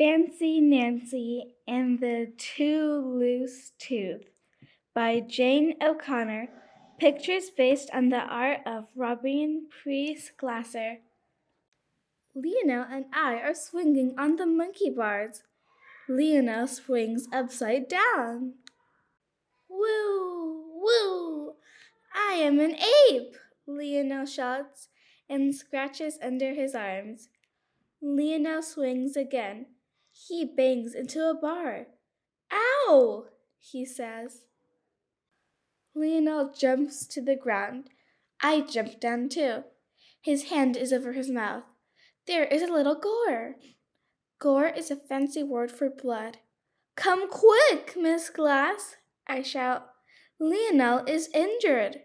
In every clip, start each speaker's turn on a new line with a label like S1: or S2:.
S1: Fancy Nancy and the Two Loose Tooth by Jane O'Connor. Pictures based on the art of Robin Priest Glasser. Lionel and I are swinging on the monkey bars. Lionel swings upside down. Woo! Woo! I am an ape! Lionel shouts and scratches under his arms. Lionel swings again. He bangs into a bar. Ow! He says. Lionel jumps to the ground. I jump down too. His hand is over his mouth. There is a little gore. Gore is a fancy word for blood. Come quick, Miss Glass, I shout. Lionel is injured.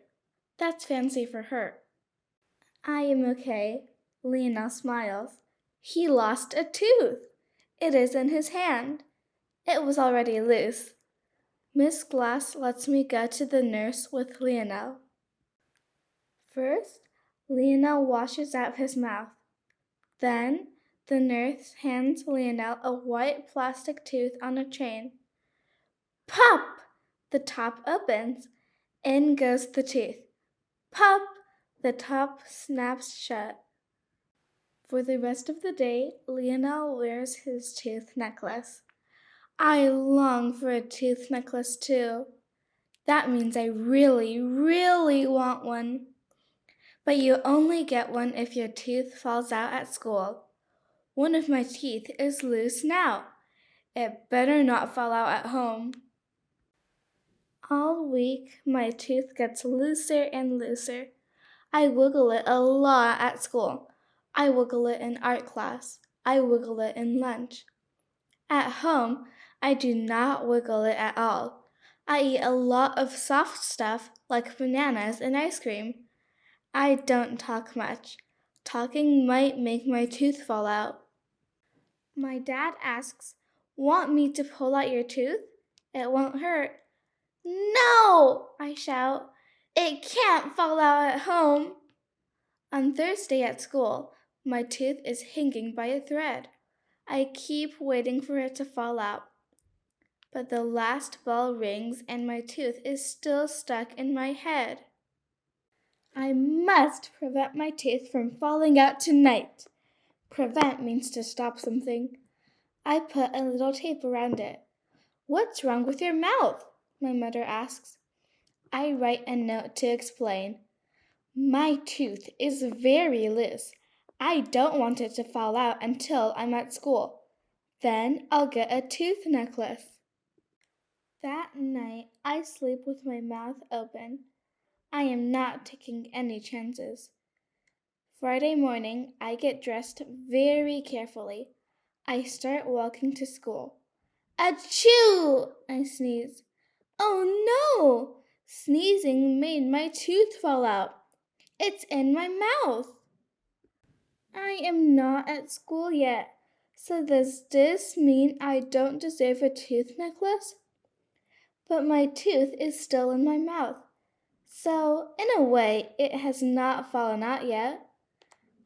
S1: That's fancy for hurt. I am okay. Lionel smiles. He lost a tooth. It is in his hand. It was already loose. Miss Glass lets me go to the nurse with Lionel. First, Lionel washes out his mouth. Then, the nurse hands Lionel a white plastic tooth on a chain. Pop! The top opens. In goes the tooth. Pop! The top snaps shut. For the rest of the day, Lionel wears his tooth necklace. I long for a tooth necklace too. That means I really, really want one. But you only get one if your tooth falls out at school. One of my teeth is loose now. It better not fall out at home. All week, my tooth gets looser and looser. I wiggle it a lot at school. I wiggle it in art class. I wiggle it in lunch. At home, I do not wiggle it at all. I eat a lot of soft stuff like bananas and ice cream. I don't talk much. Talking might make my tooth fall out. My dad asks, "Want me to pull out your tooth? It won't hurt." "No!" I shout. "It can't fall out at home." On Thursday at school, my tooth is hanging by a thread. I keep waiting for it to fall out. But the last bell rings and my tooth is still stuck in my head. I must prevent my tooth from falling out tonight. Prevent means to stop something. I put a little tape around it. "What's wrong with your mouth?" my mother asks. I write a note to explain. My tooth is very loose. I don't want it to fall out until I'm at school. Then I'll get a tooth necklace. That night, I sleep with my mouth open. I am not taking any chances. Friday morning, I get dressed very carefully. I start walking to school. Achoo! I sneeze. Oh no! Sneezing made my tooth fall out. It's in my mouth. I am not at school yet. So does this mean I don't deserve a tooth necklace? But my tooth is still in my mouth. So, in a way, it has not fallen out yet.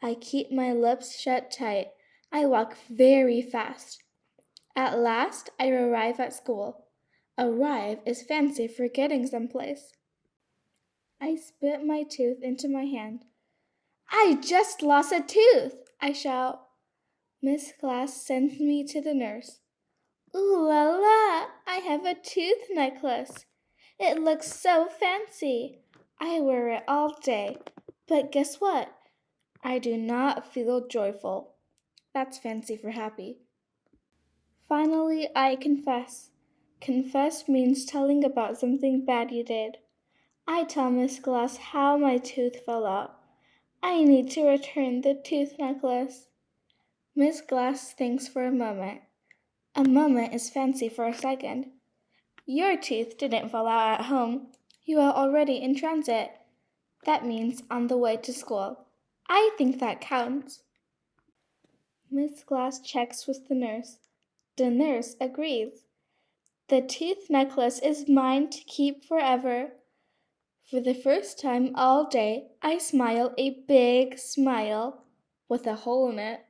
S1: I keep my lips shut tight. I walk very fast. At last, I arrive at school. Arrive is fancy for getting someplace. I spit my tooth into my hand. I just lost a tooth, I shout. Miss Glass sends me to the nurse. Ooh la la, I have a tooth necklace. It looks so fancy. I wear it all day. But guess what? I do not feel joyful. That's fancy for happy. Finally, I confess. Confess means telling about something bad you did. I tell Miss Glass how my tooth fell out. I need to return the tooth necklace. Miss Glass thinks for a moment. A moment is fancy for a second. Your tooth didn't fall out at home. You are already in transit. That means on the way to school. I think that counts. Miss Glass checks with the nurse. The nurse agrees. The tooth necklace is mine to keep forever. For the first time all day, I smile a big smile with a hole in it.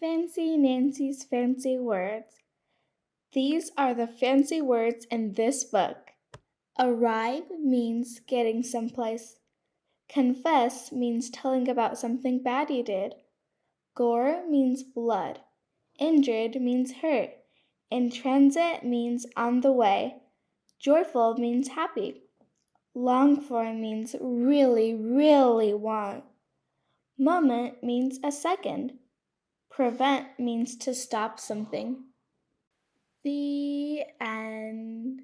S1: Fancy Nancy's fancy words. These are the fancy words in this book. Arrive means getting someplace. Confess means telling about something bad you did. Gore means blood. Injured means hurt. In transit means on the way. Joyful means happy. Long for means really, really want. Moment means a second. Prevent means to stop something. The end.